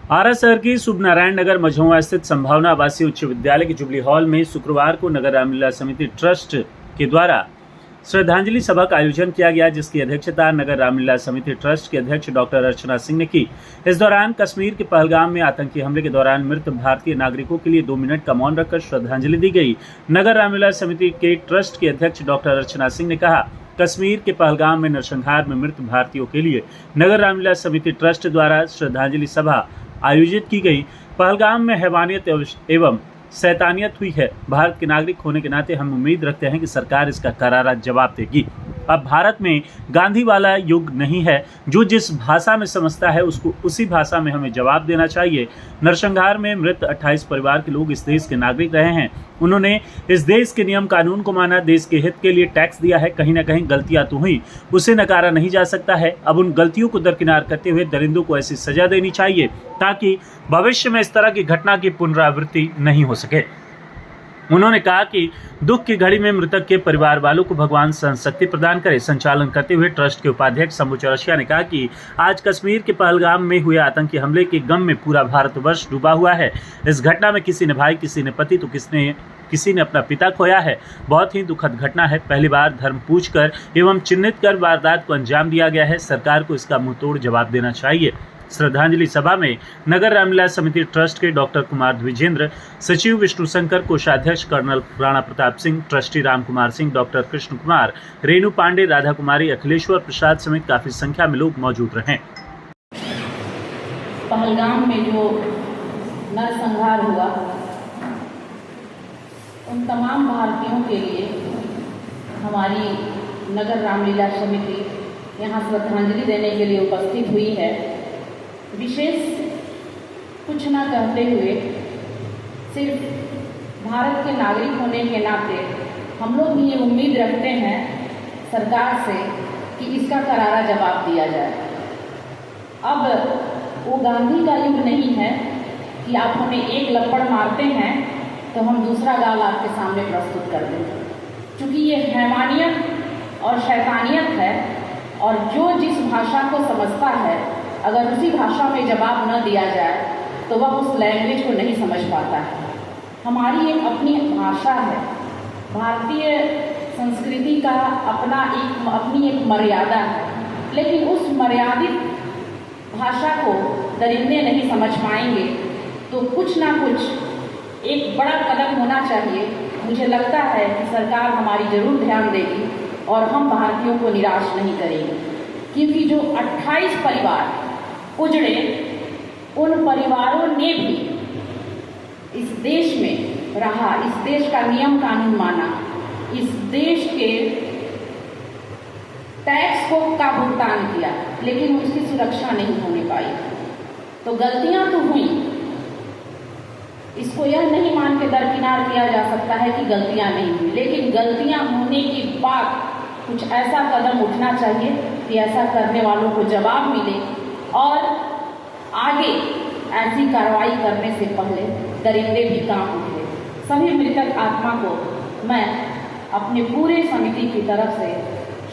आरा शहर की शुभ नारायण नगर मझौआ स्थित संभावना आवासीय उच्च विद्यालय के जुबली हॉल में शुक्रवार को नगर रामलीला समिति ट्रस्ट के द्वारा श्रद्धांजलि सभा का आयोजन किया गया, जिसकी अध्यक्षता नगर रामलीला समिति ट्रस्ट के अध्यक्ष डॉक्टर अर्चना सिंह ने की। इस दौरान कश्मीर के पहलगाम में आतंकी हमले के दौरान मृत भारतीय नागरिकों के लिए 2 मिनट का मौन रखकर श्रद्धांजलि दी गई। नगर रामलीला समिति के ट्रस्ट के अध्यक्ष डॉक्टर अर्चना सिंह ने कहा, कश्मीर के पहलगाम में नरसंहार में मृत भारतीयों के लिए नगर रामलीला समिति ट्रस्ट द्वारा श्रद्धांजलि सभा आयोजित की गई। पहलगाम में हैवानियत एवं शैतानियत हुई है। भारत के नागरिक होने के नाते हम उम्मीद रखते हैं कि सरकार इसका करारा जवाब देगी। अब भारत में गांधी वाला युग नहीं है, जो जिस भाषा में समझता है उसको उसी भाषा में हमें जवाब देना चाहिए। नरसंहार में मृत 28 परिवार के लोग इस देश के नागरिक रहे हैं। उन्होंने इस देश के नियम कानून को माना, देश के हित के लिए टैक्स दिया है। कहीं ना कहीं गलतियां तो हुई, उसे नकारा नहीं जा सकता है। अब उन गलतियों को दरकिनार करते हुए दरिंदों को ऐसी सजा देनी चाहिए ताकि भविष्य में इस तरह की घटना की पुनरावृत्ति नहीं हो सके। उन्होंने कहा कि दुख की घड़ी में मृतक के परिवार वालों को भगवान सहनशक्ति प्रदान करे। संचालन करते हुए ट्रस्ट के उपाध्यक्ष शंभू चौरसिया ने कहा कि आज कश्मीर के पहलगाम में हुए आतंकी हमले के गम में पूरा भारतवर्ष डूबा हुआ है। इस घटना में किसी ने भाई, किसी ने पति तो किसी ने अपना पिता खोया है। बहुत ही दुखद घटना है। पहली बार धर्म पूछकर एवं चिन्हित कर वारदात को अंजाम दिया गया है। सरकार को इसका मुंहतोड़ जवाब देना चाहिए। श्रद्धांजलि सभा में नगर रामलीला समिति ट्रस्ट के डॉक्टर कुमार द्विजेंद्र, सचिव विष्णु शंकर, कोषाध्यक्ष colonel Rana Pratap Singh, trustee Ram Kumar Singh, doctor Krishna Kumar, Renu Pandey, Radha Kumari, Akhileshwar Prasad समेत काफी संख्या में लोग मौजूद रहे। पहलगाम में जो नरसंहार हुआ, उन तमाम भारतीयों के लिए हमारी नगर रामलीला समिति यहाँ श्रद्धांजलि देने के लिए उपस्थित हुई है। विशेष कुछ न कहते हुए सिर्फ भारत के नागरिक होने के नाते हम लोग भी ये उम्मीद रखते हैं सरकार से कि इसका करारा जवाब दिया जाए। अब वो गांधी का युग नहीं है कि आप हमें एक लपड़ मारते हैं तो हम दूसरा गाल आपके सामने प्रस्तुत कर दें। क्योंकि ये हैवानियत और शैतानियत है, और जो जिस भाषा को समझता है अगर उसी भाषा में जवाब न दिया जाए तो वह उस लैंग्वेज को नहीं समझ पाता है। हमारी एक अपनी भाषा है, भारतीय संस्कृति का अपनी एक मर्यादा है, लेकिन उस मर्यादित भाषा को दरिंदे नहीं समझ पाएंगे तो कुछ ना कुछ एक बड़ा कदम होना चाहिए। मुझे लगता है कि सरकार हमारी जरूर ध्यान देगी और हम भारतीयों को निराश नहीं करेंगे, क्योंकि जो 28 परिवार उजड़े, उन परिवारों ने भी इस देश में रहा, इस देश का नियम कानून माना, इस देश के टैक्स का भुगतान किया, लेकिन उसकी सुरक्षा नहीं होने पाई। तो गलतियां तो हुई, इसको यह नहीं मान के दरकिनार किया जा सकता है कि गलतियां नहीं हुई, लेकिन गलतियां होने के बाद कुछ ऐसा कदम उठना चाहिए कि ऐसा करने वालों को जवाब मिले और आगे ऐसी कार्रवाई करने से पहले दरिंदे भी काम उठे। सभी मृतक आत्मा को मैं अपने पूरे समिति की तरफ से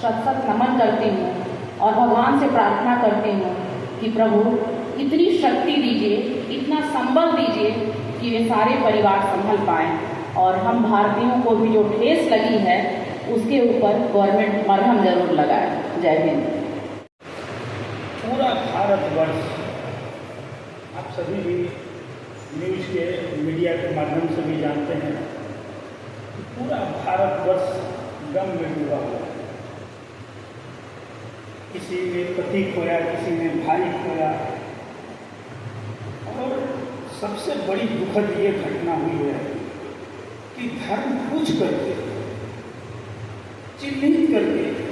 शत नमन करती हूँ और भगवान से प्रार्थना करती हूँ कि प्रभु इतनी शक्ति दीजिए, इतना संबल दीजिए कि वे सारे परिवार संभल पाएँ और हम भारतीयों को भी जो ठेस लगी है उसके ऊपर गवर्नमेंट मरहम जरूर लगाए। जय हिंद। पूरा भारतवर्ष, आप सभी भी न्यूज़ के मीडिया के माध्यम से भी जानते हैं कि पूरा भारतवर्ष गम में डूबा हुआ है। किसी ने पति खोया, किसी ने भाई खोया, और सबसे बड़ी दुखद ये घटना हुई है कि धर्म पूछ करके, चिन्हित करके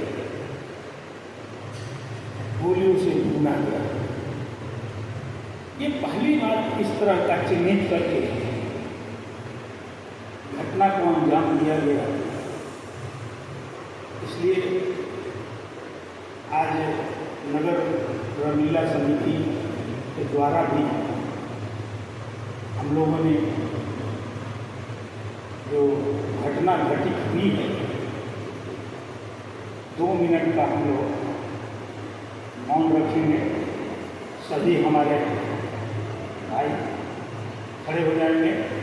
गोलियों से भूना गया। ये पहली बार इस तरह का चिन्हित करके घटना को अंजाम दिया गया। इसलिए आज नगर रामलीला समिति के द्वारा भी हम लोगों ने जो घटना घटित हुई है, 2 मिनट का हम लोग मौन रखेंगे। सभी हमारे भाई खड़े हो जाएंगे।